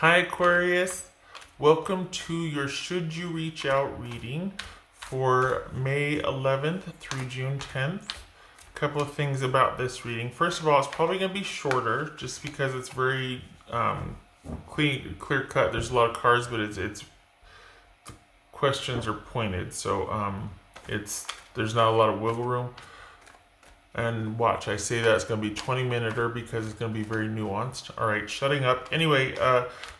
Hi Aquarius, welcome to your Should You Reach Out reading for May 11th through June 10th. A couple of things about this reading. First of all, it's probably going to be shorter just because it's very clear cut. There's a lot of cards, but it's the questions are pointed, so there's not a lot of wiggle room. And watch, I say that it's going to be 20-minute-er because it's going to be very nuanced. All right, shutting up. Anyway,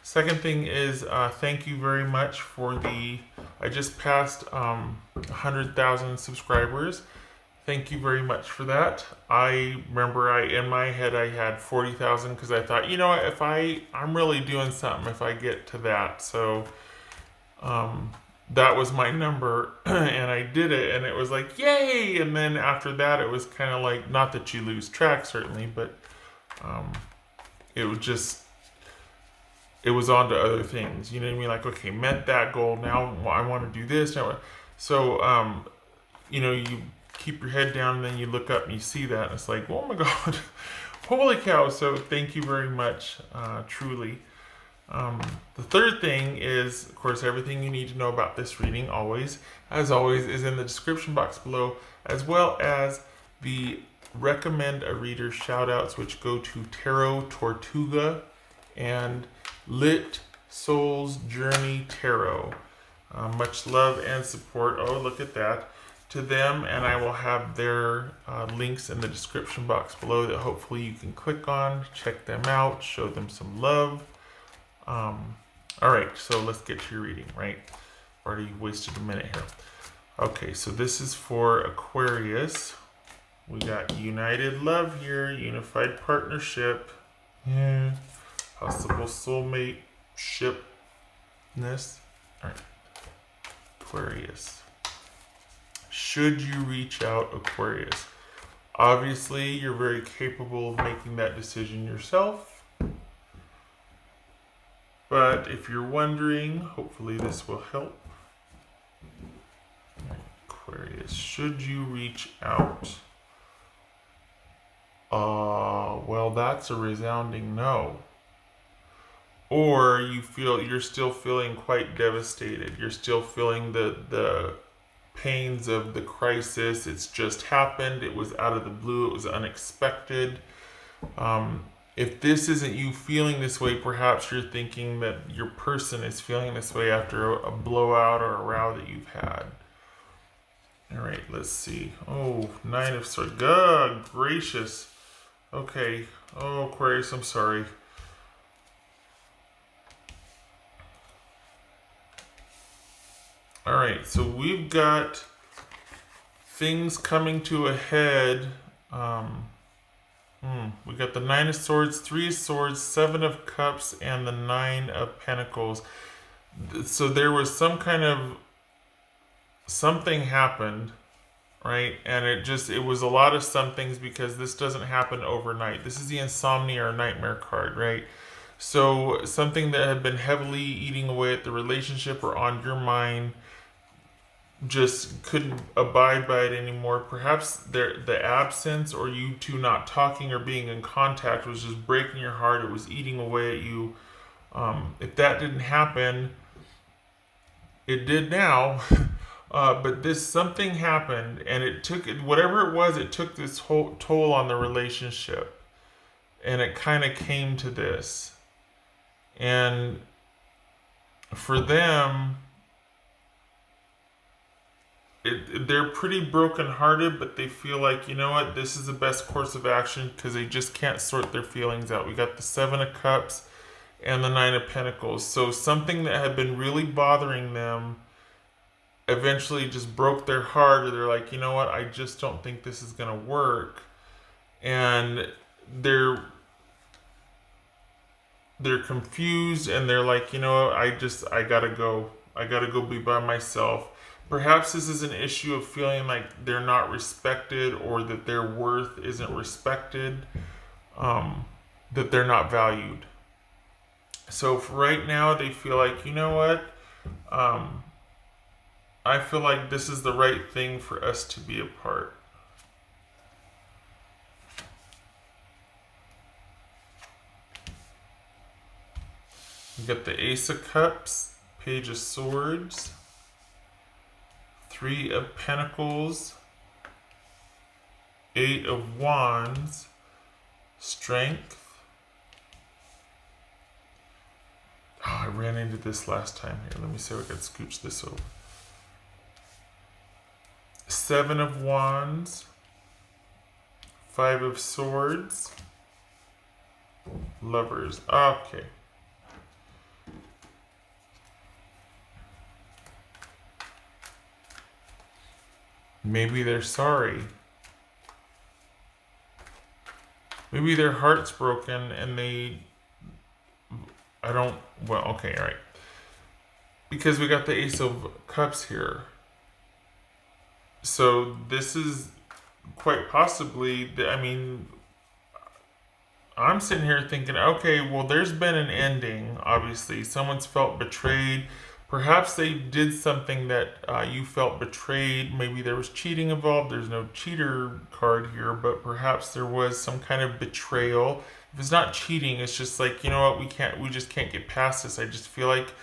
second thing is thank you very much for I just passed 100,000 subscribers. Thank you very much for that. I remember in my head I had 40,000 because I thought, you know what, if I'm really doing something if I get to that. So that was my number and I did it and it was like yay, and then after that it was kind of like, not that you lose track certainly, but it was on to other things, you know what I mean, like, okay, met that goal, now I want to do this now. So you keep your head down and then you look up and you see that and it's like, oh my god, holy cow. So thank you very much, truly. The third thing is, of course, everything you need to know about this reading, as always, is in the description box below, as well as the recommend a reader shout outs, which go to Tarot Tortuga and Lit Souls Journey Tarot. Much love and support. Oh, look at that. To them, and I will have their links in the description box below that hopefully you can click on, check them out, show them some love. All right, so let's get to your reading, right? Already wasted a minute here. Okay, so this is for Aquarius. We got united love here, unified partnership, possible soulmate shipness. All right, Aquarius. Should you reach out, Aquarius? Obviously, you're very capable of making that decision yourself. But if you're wondering, hopefully this will help. Aquarius, should you reach out? Well, that's a resounding no. Or you're still feeling quite devastated. You're still feeling the pains of the crisis. It's just happened. It was out of the blue. It was unexpected. If this isn't you feeling this way, perhaps you're thinking that your person is feeling this way after a blowout or a row that you've had. All right, let's see. Oh, 9 of Swords. God gracious. Okay. Oh, Aquarius, I'm sorry. All right, so we've got things coming to a head. We got the 9 of Swords, 3 of Swords, 7 of Cups, and the 9 of Pentacles. So there was something happened, right? And it was a lot of somethings because this doesn't happen overnight. This is the insomnia or nightmare card, right? So something that had been heavily eating away at the relationship or on your mind, just couldn't abide by it anymore. Perhaps the absence or you two not talking or being in contact was just breaking your heart. It was eating away at you. If that didn't happen, it did now. But something happened and it took, whatever it was, it took this whole toll on the relationship. And it kind of came to this. And for them, they're pretty brokenhearted, but they feel like, you know what, this is the best course of action because they just can't sort their feelings out. We got the 7 of Cups and the 9 of Pentacles. So something that had been really bothering them eventually just broke their heart, or they're like, you know what, I just don't think this is going to work. And they're confused and they're like, you know what, I gotta go be by myself. Perhaps this is an issue of feeling like they're not respected or that their worth isn't respected, that they're not valued. So for right now, they feel like, you know what, I feel like this is the right thing for us to be apart. You got the Ace of Cups, Page of Swords, Three of Pentacles, Eight of Wands, Strength. Oh, I ran into this last time here. Let me see if I can scooch this over. Seven of Wands, Five of Swords, Lovers. Okay. Maybe they're sorry. Maybe their heart's broken and well, okay, all right. Because we got the Ace of Cups here. So this is quite possibly, I'm sitting here thinking, okay, well, there's been an ending, obviously. Someone's felt betrayed. Perhaps they did something that you felt betrayed. Maybe there was cheating involved. There's no cheater card here, but perhaps there was some kind of betrayal. If it's not cheating, it's just like, you know what, we just can't get past this. I just feel like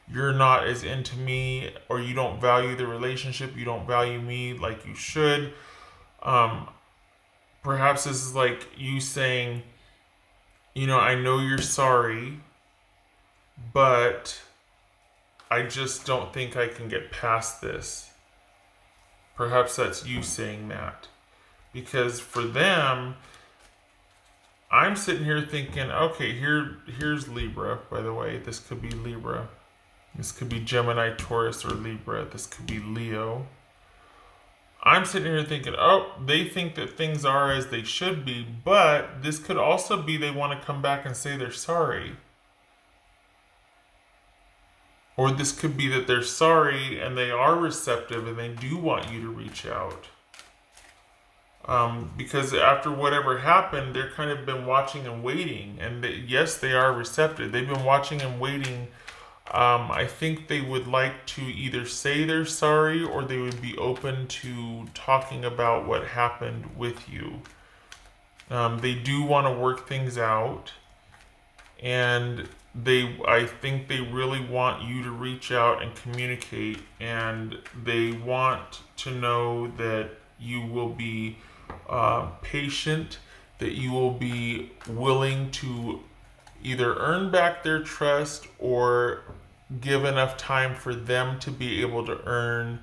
you're not as into me, or you don't value the relationship. You don't value me like you should. Perhaps this is like you saying, I know you're sorry, but I just don't think I can get past this. Perhaps that's you saying that. Because for them, I'm sitting here thinking, okay, here's Libra, by the way. This could be Libra. This could be Gemini, Taurus, or Libra. This could be Leo. I'm sitting here thinking, oh, they think that things are as they should be, but this could also be they want to come back and say they're sorry. Or this could be that they're sorry and they are receptive and they do want you to reach out. Because after whatever happened, they're kind of been watching and waiting. And yes, they are receptive. They've been watching and waiting. I think they would like to either say they're sorry, or they would be open to talking about what happened with you. They do want to work things out, and I think they really want you to reach out and communicate, and they want to know that you will be patient, that you will be willing to either earn back their trust or give enough time for them to be able to earn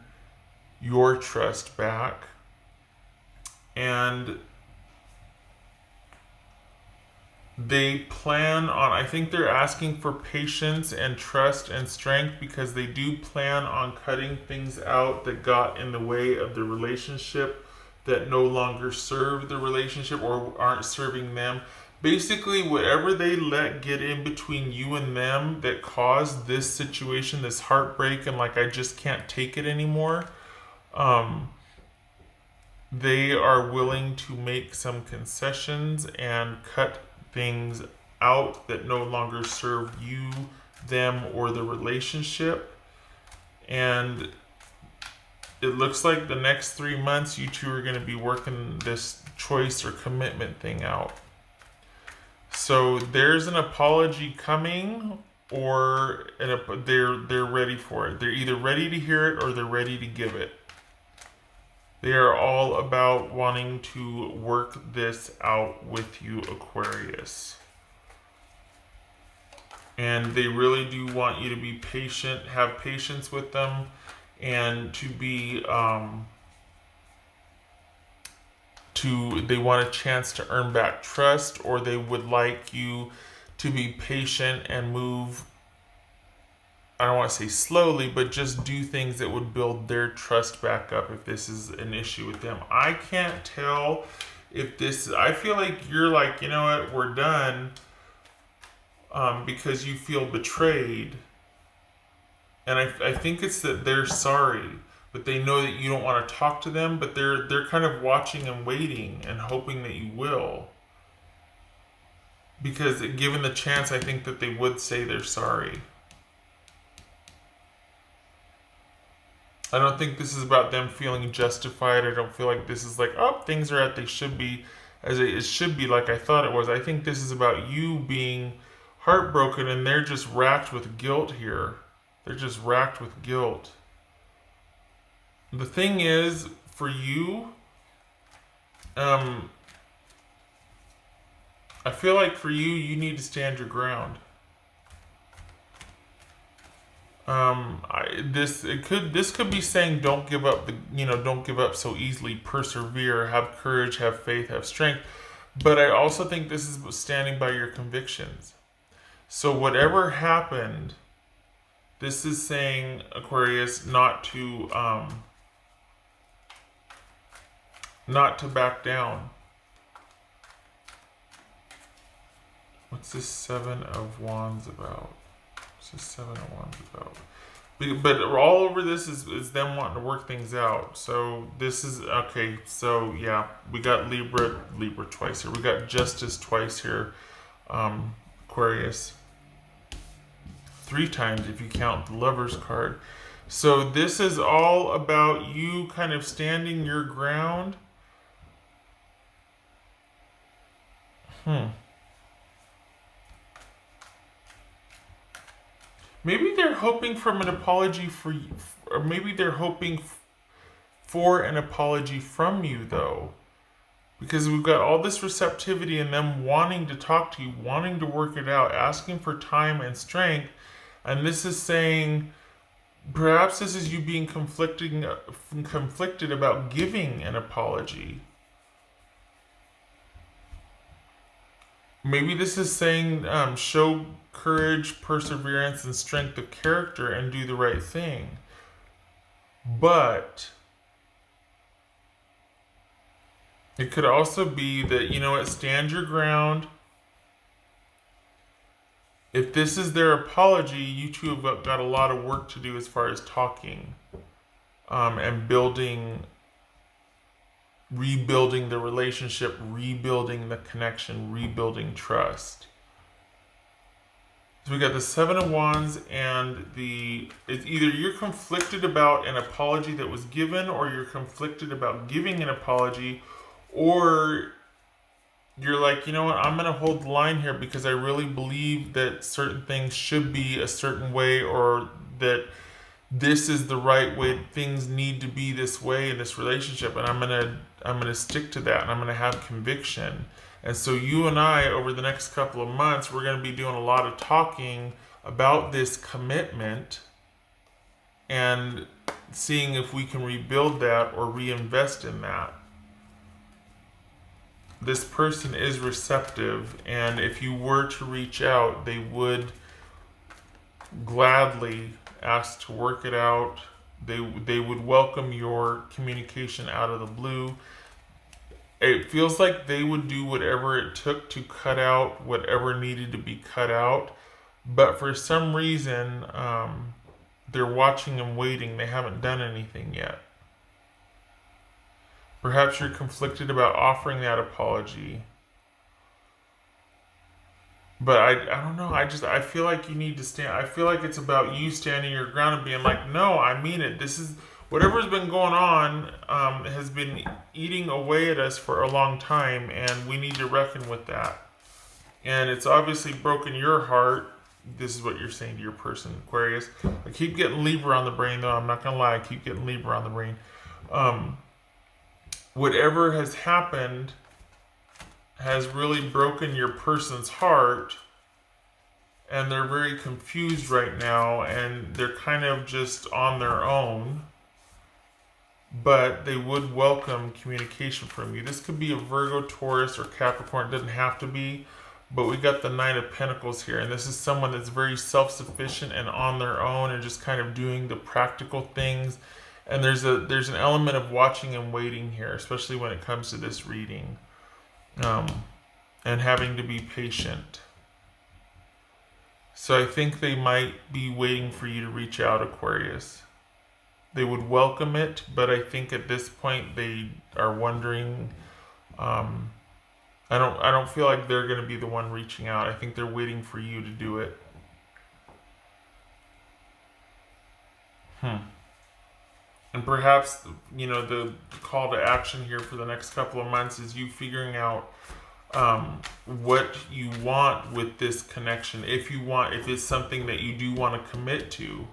your trust back. And they plan on, I think they're asking for patience and trust and strength, because they do plan on cutting things out that got in the way of the relationship, that no longer serve the relationship or aren't serving them. Basically, whatever they let get in between you and them that caused this situation, this heartbreak, and like, I just can't take it anymore, they are willing to make some concessions and cut things out that no longer serve you, them, or the relationship. And it looks like the next 3 months you two are going to be working this choice or commitment thing out. So there's an apology coming, or they're ready for it. They're either ready to hear it or they're ready to give it. They are all about wanting to work this out with you, Aquarius. And they really do want you to be patient, have patience with them, and to be they want a chance to earn back trust, or they would like you to be patient and move, I don't want to say slowly, but just do things that would build their trust back up if this is an issue with them. I can't tell if this, I feel like you're like, you know what, we're done, because you feel betrayed. And I think it's that they're sorry, but they know that you don't want to talk to them, but they're kind of watching and waiting and hoping that you will. Because given the chance, I think that they would say they're sorry. I don't think this is about them feeling justified. I don't feel like this is like, oh, things are as they should be, as it should be like I thought it was. I think this is about you being heartbroken, and they're just racked with guilt here. They're just racked with guilt. The thing is, for you, I feel like for you, you need to stand your ground. This could be saying don't give up don't give up so easily. Persevere, have courage, have faith, have strength. But I also think this is standing by your convictions. So whatever happened, this is saying, Aquarius, not to back down. What's this Seven of Wands about? What's this Seven of Wands about? But all over this is them wanting to work things out. So this is, okay, so yeah, we got Libra twice here. We got Justice twice here, Aquarius. 3 times if you count the Lover's card. So this is all about you kind of standing your ground. Maybe they're hoping from an apology for you, or maybe they're hoping for an apology from you, though. Because we've got all this receptivity and them wanting to talk to you, wanting to work it out, asking for time and strength. And this is saying, perhaps this is you being conflicted about giving an apology. Maybe this is saying, show courage, perseverance, and strength of character and do the right thing. But it could also be that, stand your ground. If this is their apology, you two have got a lot of work to do as far as talking and rebuilding the relationship, rebuilding the connection, rebuilding trust. So we got the Seven of Wands, and it's either you're conflicted about an apology that was given, or you're conflicted about giving an apology, or you're like, you know what, I'm going to hold the line here because I really believe that certain things should be a certain way, or that this is the right way, things need to be this way in this relationship, and I'm going to stick to that, and I'm going to have conviction. And so you and I, over the next couple of months, we're going to be doing a lot of talking about this commitment and seeing if we can rebuild that or reinvest in that. This person is receptive, and if you were to reach out, they would gladly ask to work it out. They would welcome your communication out of the blue. It feels like they would do whatever it took to cut out whatever needed to be cut out. But for some reason, they're watching and waiting. They haven't done anything yet. Perhaps you're conflicted about offering that apology. But I don't know. I feel like you need to stand. I feel like it's about you standing your ground and being like, no, I mean it. This is whatever's been going on has been eating away at us for a long time, and we need to reckon with that. And it's obviously broken your heart. This is what you're saying to your person, Aquarius. I keep getting Libra on the brain, though. I'm not gonna lie. I keep getting Libra on the brain. Whatever has happened has really broken your person's heart, and they're very confused right now, and they're kind of just on their own, but they would welcome communication from you. This could be a Virgo, Taurus, or Capricorn. It doesn't have to be, but we got the Nine of Pentacles here, and this is someone that's very self-sufficient and on their own and just kind of doing the practical things. And there's an element of watching and waiting here, especially when it comes to this reading, and having to be patient. So I think they might be waiting for you to reach out, Aquarius. They would welcome it, but I think at this point they are wondering. I don't feel like they're going to be the one reaching out. I think they're waiting for you to do it. And perhaps, the call to action here for the next couple of months is you figuring out what you want with this connection. If it's something that you do want to commit to.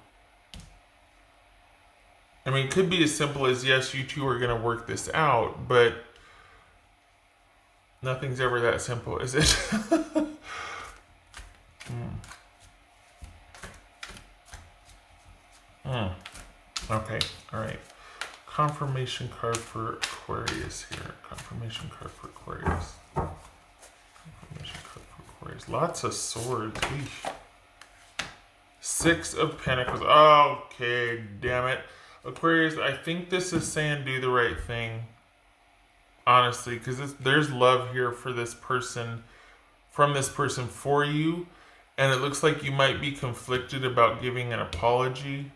I mean, it could be as simple as, yes, you two are going to work this out, but nothing's ever that simple, is it? Okay, all right. Confirmation card for Aquarius here. Confirmation card for Aquarius. Confirmation card for Aquarius. Lots of swords. Eesh. 6 of Pentacles. Okay, damn it. Aquarius, I think this is saying do the right thing. Honestly, because there's love here for this person, from this person for you. And it looks like you might be conflicted about giving an apology.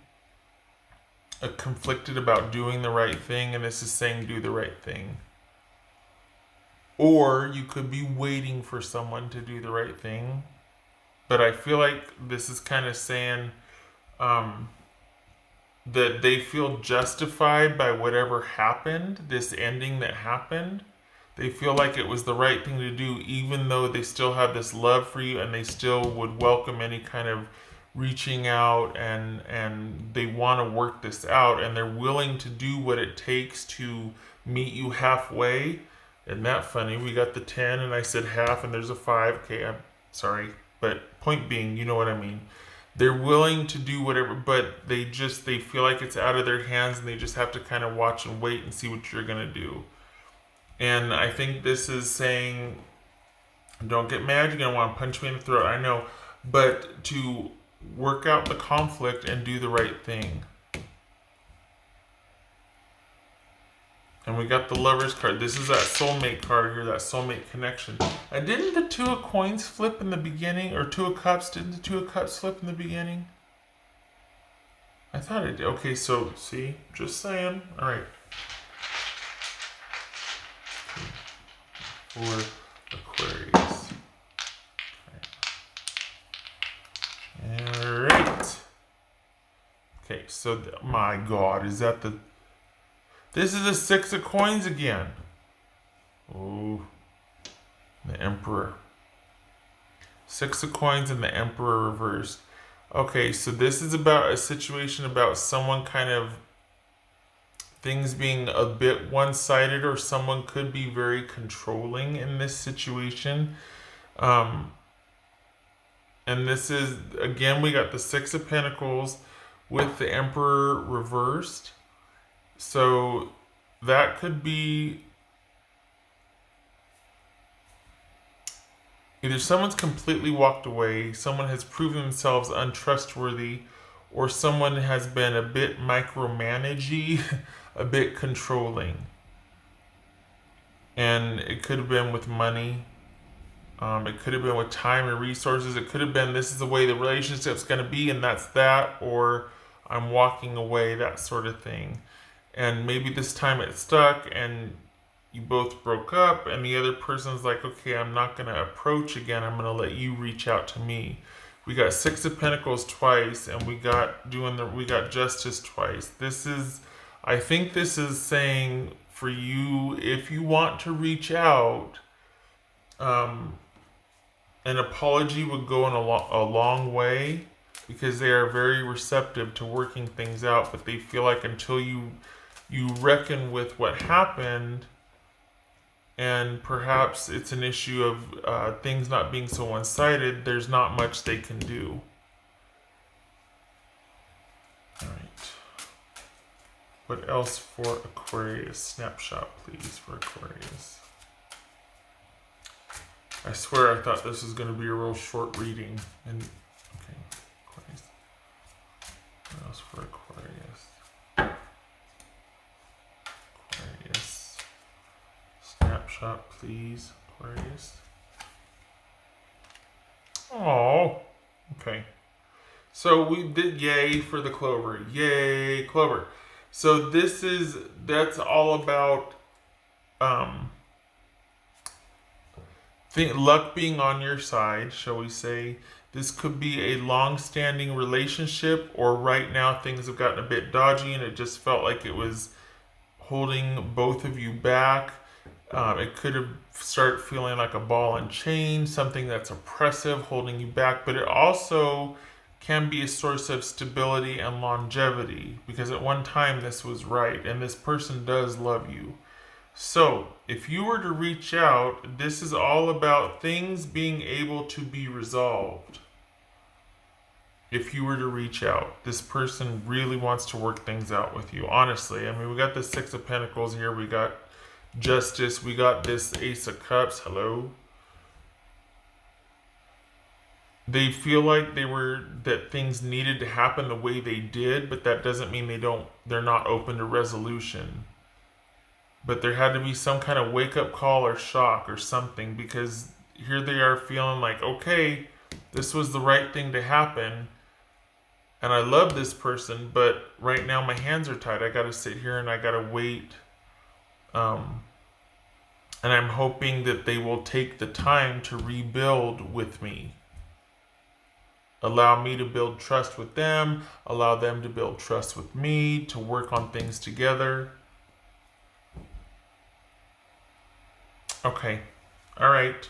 Conflicted about doing the right thing, and this is saying do the right thing. Or you could be waiting for someone to do the right thing. But I feel like this is kind of saying that they feel justified by whatever happened, this ending that happened. They feel like it was the right thing to do, even though they still have this love for you and they still would welcome any kind of reaching out, and they want to work this out, and they're willing to do what it takes to meet you halfway. Isn't that funny? We got the 10 and I said half and there's a 5. Okay, I'm sorry. But point being, you know what I mean. They're willing to do whatever, but they feel like it's out of their hands, and they just have to kind of watch and wait and see what you're going to do. And I think this is saying, don't get mad, you're going to want to punch me in the throat, I know, but to work out the conflict and do the right thing. And we got the Lover's card. This is that soulmate card here, that soulmate connection. And didn't the 2 of Coins flip in the beginning? Or 2 of Cups? Didn't the 2 of Cups flip in the beginning? I thought it did. Okay, so, see? Just saying. Alright. For Aquarius. Alright. Okay, so, my God, is that the... This is a 6 of Coins again. Oh, the Emperor. 6 of Coins and the Emperor reversed. Okay, so this is about a situation about someone kind of, things being a bit one-sided, or someone could be very controlling in this situation. And this is, again, we got the 6 of Pentacles with the Emperor reversed. So that could be either someone's completely walked away, someone has proven themselves untrustworthy, or someone has been a bit micromanagey, a bit controlling. And it could have been with money. It could have been with time and resources. It could have been, this is the way the relationship's going to be, and that's that, or I'm walking away, that sort of thing. And maybe this time it stuck and you both broke up, and the other person's like, okay, I'm not going to approach again. I'm going to let you reach out to me. We got 6 of Pentacles twice, and we got Justice twice. This is, I think this is saying for you, if you want to reach out, an apology would go in a long way, because they are very receptive to working things out, but they feel like until you reckon with what happened, and perhaps it's an issue of things not being so one-sided, there's not much they can do. All right. What else for Aquarius? Snapshot, please, for Aquarius. I swear I thought this was going to be a real short reading. And okay, Aquarius. What else for Aquarius? Aquarius. Snapshot, please, Aquarius. Oh, okay. So we did yay for the clover. Yay, clover. So that's all about luck being on your side, shall we say. This could be a long-standing relationship, or right now things have gotten a bit dodgy and it just felt like it was holding both of you back. It could have start feeling like a ball and chain, something that's oppressive, holding you back, but it also can be a source of stability and longevity because at one time this was right and this person does love you. So, if you were to reach out, this is all about things being able to be resolved. If you were to reach out, this person really wants to work things out with you, honestly. I mean, we got the Six of Pentacles here, we got Justice, we got this Ace of Cups, hello. They feel like that things needed to happen the way they did, but that doesn't mean they're not open to resolution. But there had to be some kind of wake up call or shock or something, because here they are feeling like, okay, this was the right thing to happen. And I love this person, but right now my hands are tied. I got to sit here and I got to wait. And I'm hoping that they will take the time to rebuild with me. Allow me to build trust with them. Allow them to build trust with me, to work on things together. Okay. All right.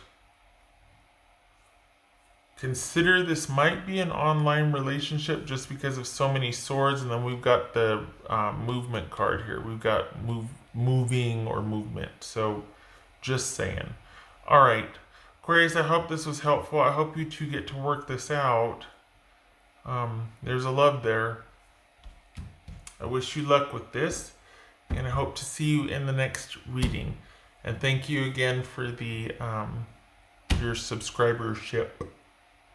Consider this might be an online relationship just because of so many swords, and then we've got the movement card here. We've got moving or movement. So just saying. All right. Aquarius, I hope this was helpful. I hope you two get to work this out. There's a love there. I wish you luck with this, and I hope to see you in the next reading. And thank you again for the your subscribership.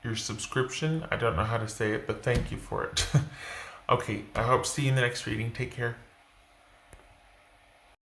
Your subscription. I don't know how to say it, but thank you for it. Okay, I hope to see you in the next reading. Take care.